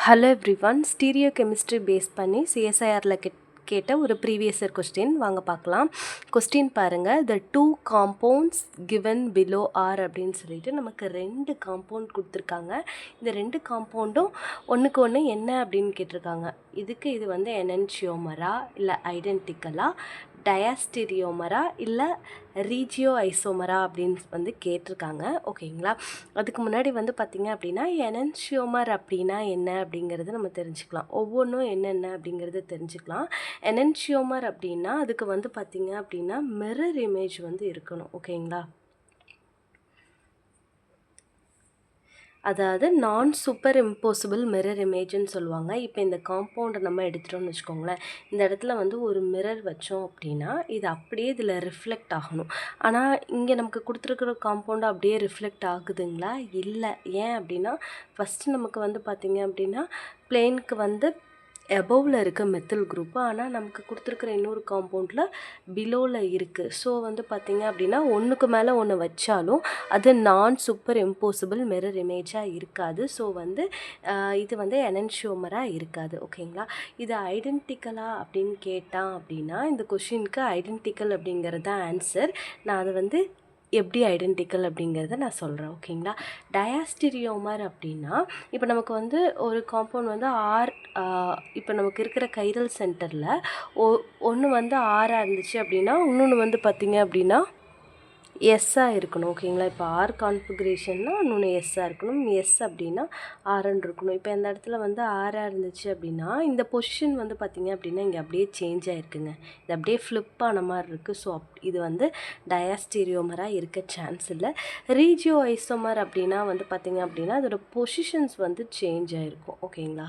Hello everyone, stereo chemistry base பண்ணி சிஎஸ்ஐஆரில் கேட்ட ஒரு ப்ரீவியஸ் இயர் கொஸ்டின் வாங்க பார்க்கலாம். கொஸ்டின் பாருங்கள். த 2 காம்பவுண்ட்ஸ் கிவன் பிலோ ஆர் அப்படின்னு சொல்லிட்டு நமக்கு 2 காம்பவுண்ட் கொடுத்துருக்காங்க. இந்த 2 காம்பவுண்டும் ஒன்றுக்கு ஒன்று என்ன அப்படின்னு கேட்டிருக்காங்க. இதுக்கு இது வந்து எனன்ஷியோமரா இல்லை ஐடென்டிக்கலா, டயாஸ்டீரியோமரா இல்லை ரீஜியோ ஐசோமரா அப்படின்னு வந்து கேட்டிருக்காங்க. ஓகேங்களா. அதுக்கு முன்னாடி வந்து பார்த்திங்க அப்படின்னா எனன்ஷியோமர் அப்படின்னா என்ன அப்படிங்கிறது நம்ம தெரிஞ்சுக்கலாம். ஒவ்வொன்றும் என்னென்ன அப்படிங்கிறது தெரிஞ்சுக்கலாம். எனன்ஷியோமர் அப்படின்னா அதுக்கு வந்து பார்த்திங்க அப்படின்னா மிரர் இமேஜ் வந்து இருக்கணும். ஓகேங்களா. அதாவது நான் சூப்பர் இம்போசிபிள் மிரர் இமேஜ்னு சொல்லுவாங்க. இப்போ இந்த காம்பவுண்டை நம்ம எடுத்துட்டோம்னு வச்சுக்கோங்களேன். இந்த இடத்துல வந்து ஒரு மிரர் வச்சோம் அப்படின்னா இது அப்படியே இதில் ரிஃப்ளெக்ட் ஆகணும். ஆனால் இங்கே நமக்கு கொடுத்துருக்குற காம்பவுண்டு அப்படியே ரிஃப்ளெக்ட் ஆகுதுங்களா? இல்லை. ஏன் அப்படின்னா ஃபஸ்ட்டு நமக்கு வந்து பார்த்திங்க அப்படின்னா பிளேனுக்கு வந்து எபோவில் இருக்க மெத்தில் குரூப்பு, ஆனால் நமக்கு கொடுத்துருக்குற இன்னொரு காம்பவுண்டில் பிலோவில் இருக்குது. ஸோ வந்து பார்த்திங்க அப்படின்னா ஒன்றுக்கு மேலே ஒன்று வச்சாலும் அது நான் சூப்பர் இம்போசிபிள் மிரர் இமேஜாக இருக்காது. ஸோ வந்து இது வந்து எனன்ஷியோமராக இருக்காது. ஓகேங்களா. இது ஐடென்டிக்கலா அப்படின்னு கேட்டான் அப்படின்னா இந்த கொஷினுக்கு ஐடென்டிக்கல் அப்படிங்கிறது தான் ஆன்சர். நான் அதை வந்து எப்படி ஐடென்டிக்கல் அப்படிங்கிறத நான் சொல்கிறேன். ஓகேங்களா. டயாஸ்டீரியோமர் அப்படின்னா இப்போ நமக்கு வந்து ஒரு காம்பவுண்ட் வந்து இப்போ நமக்கு இருக்கிற கைரல் சென்டரில் ஒன்று வந்து ஆராக இருந்துச்சு அப்படின்னா இன்னொன்று வந்து பார்த்திங்க அப்படின்னா எஸ்ஸாக இருக்கணும். ஓகேங்களா. இப்போ ஆர் கான்ஃபிகரேஷன்னா இன்னொன்று எஸ்ஸாக இருக்கணும். எஸ் அப்படின்னா ஆர்ன்னு இருக்கணும். இப்போ இந்த இடத்துல வந்து ஆராக இருந்துச்சு அப்படின்னா இந்த பொசிஷன் வந்து பார்த்திங்க அப்படின்னா இங்கே அப்படியே சேஞ்ச் ஆகிருக்குங்க. இது அப்படியே ஃப்ளிப் ஆன மாதிரி இருக்குது. ஸோ இது வந்து டயாஸ்டீரியோமராக இருக்க சான்ஸ் இல்லை. ரீஜியோ ஐசோமர் அப்படின்னா வந்து பார்த்திங்க அப்படின்னா அதோட பொசிஷன்ஸ் வந்து சேஞ்ச் ஆகிருக்கும். ஓகேங்களா.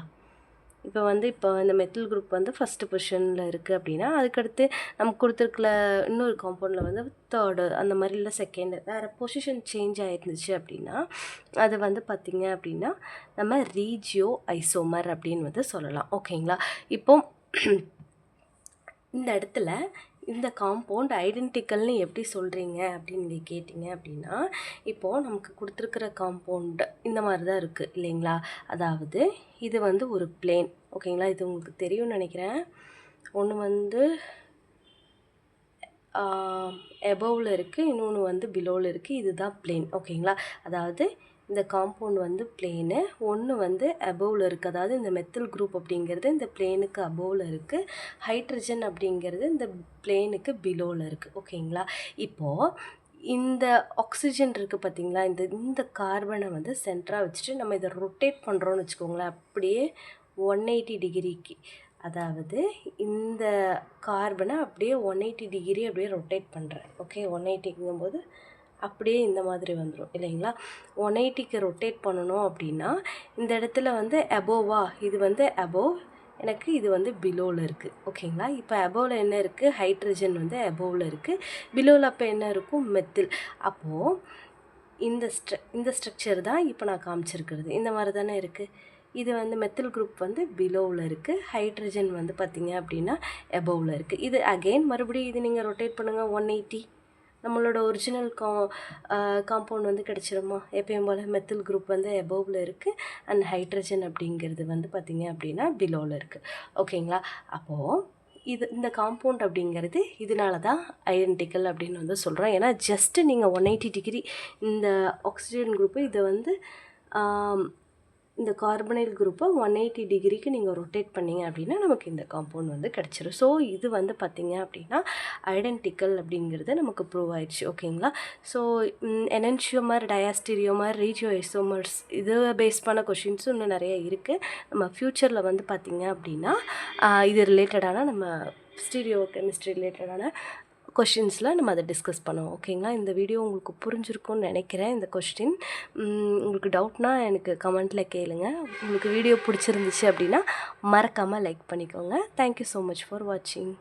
இப்போ இந்த மெத்தில் குரூப் வந்து ஃபஸ்ட்டு பொசிஷனில் இருக்குது அப்படின்னா அதுக்கடுத்து நமக்கு கொடுத்துருக்கல இன்னொரு காம்பவுண்டில் வந்து தேர்டு அந்த மாதிரி இல்லை செகண்டு வேறு பொசிஷன் சேஞ்ச் ஆகிருந்துச்சு அப்படின்னா அது வந்து பார்த்திங்க அப்படின்னா நம்ம ரீஜியோ ஐசோமர் அப்படின்னு வந்து சொல்லலாம். ஓகேங்களா. இப்போ இந்த இடத்துல இந்த காம்பவுண்ட் ஐடென்டிக்கல்னு எப்படி சொல்கிறீங்க அப்படின்னு நீங்கள் கேட்டிங்க அப்படின்னா இப்போது நமக்கு கொடுத்துருக்குற காம்பவுண்டு இந்த மாதிரி தான் இருக்குது இல்லைங்களா. அதாவது இது வந்து ஒரு பிளேன். ஓகேங்களா. இது உங்களுக்கு தெரியும்னு நினைக்கிறேன். ஒன்று வந்து எபோவில் இருக்குது, இன்னொன்று வந்து பிலோவில் இருக்குது. இதுதான் பிளேன். ஓகேங்களா. அதாவது இந்த காம்பவுண்ட் வந்து பிளேனு, ஒன்று வந்து அபோவில் இருக்குது. அதாவது இந்த மெத்தில் குரூப் அப்படிங்கிறது இந்த பிளேனுக்கு அபோவில் இருக்குது. ஹைட்ரஜன் அப்படிங்கிறது இந்த பிளேனுக்கு பிலோவில் இருக்குது. ஓகேங்களா. இப்போது இந்த ஆக்சிஜன் இருக்குது பார்த்திங்களா, இந்த கார்பனை வந்து சென்டராக வச்சுட்டு நம்ம இதை ரொட்டேட் பண்ணுறோன்னு வச்சுக்கோங்களேன். அப்படியே 180 டிகிரிக்கு, அதாவது இந்த கார்பனை அப்படியே 180 டிகிரி அப்படியே ரொட்டேட் பண்ணுறேன். ஓகே. 180ங்கும்போது அப்படியே இந்த மாதிரி வந்துடும் இல்லைங்களா. 180க்கு ரொட்டேட் பண்ணணும் அப்படின்னா இந்த இடத்துல வந்து அபோவா, இது வந்து அபோவ், எனக்கு இது வந்து பிலோவில் இருக்குது. ஓகேங்களா. இப்போ அபோவில் என்ன இருக்குது, ஹைட்ரஜன் வந்து அபோவில் இருக்குது. பிலோவில் அப்போ என்ன இருக்கும், மெத்தில். அப்போது இந்த ஸ்ட்ரக்சர் தான் இப்போ நான் காமிச்சிருக்கிறது. இந்த மாதிரி தானே இருக்குது. இது வந்து மெத்தில் குரூப் வந்து பிலோவில் இருக்குது, ஹைட்ரஜன் வந்து பார்த்திங்க அப்படின்னா அபோவில் இருக்குது. இது அகெயின் மறுபடியும் இது நீங்கள் ரொட்டேட் பண்ணுங்கள் 180, நம்மளோட ஒரிஜினல் காம்பவுண்ட் வந்து கிடச்சிருமா. எப்பயும் போல் மெத்தில் குரூப் வந்து எபோவில் இருக்குது அண்ட் ஹைட்ரஜன் அப்படிங்கிறது வந்து பார்த்திங்க அப்படின்னா பிலோவில் இருக்குது. ஓகேங்களா. அப்போது இந்த காம்பவுண்ட் அப்படிங்கிறது இதனால தான் ஐடென்டிக்கல் அப்படின்னு வந்து சொல்கிறோம். ஏன்னா ஜஸ்ட்டு நீங்கள் 180 டிகிரி இந்த ஆக்சிஜன் குரூப்பு இதை வந்து இந்த கார்பனைல் குரூப்பை 180 டிகிரிக்கு நீங்கள் ரொட்டேட் பண்ணிங்க அப்படின்னா நமக்கு இந்த காம்பவுண்ட் வந்து கிடச்சிரும். ஸோ இது வந்து பார்த்திங்க அப்படின்னா ஐடென்டிக்கல் அப்படிங்கிறது நமக்கு ப்ரூவ் ஆயிடுச்சு. ஓகேங்களா. ஸோ எனன்ஷியோமர், டயாஸ்டீரியோமர், ரீஜியோ ஐசோமர்ஸ் இது பேஸ் பண்ண கொஷின்ஸும் இன்னும் நிறைய இருக்குது. நம்ம ஃப்யூச்சரில் வந்து பார்த்திங்க அப்படின்னா இது ரிலேட்டடான நம்ம ஸ்டீரியோ கெமிஸ்ட்ரி ரிலேட்டடான கொஷின்ஸில் நம்ம அதை டிஸ்கஸ் பண்ணுவோம். ஓகேங்களா. இந்த வீடியோ உங்களுக்கு புரிஞ்சிருக்கும்னு நினைக்கிறேன். இந்த கொஸ்டின் உங்களுக்கு டவுட்னால் எனக்கு கமெண்ட்டில் கேளுங்க. உங்களுக்கு வீடியோ பிடிச்சிருந்துச்சு அப்படின்னா மறக்காமல் லைக் பண்ணிக்கோங்க. தேங்க்யூ ஸோ மச் ஃபார் வாட்சிங்.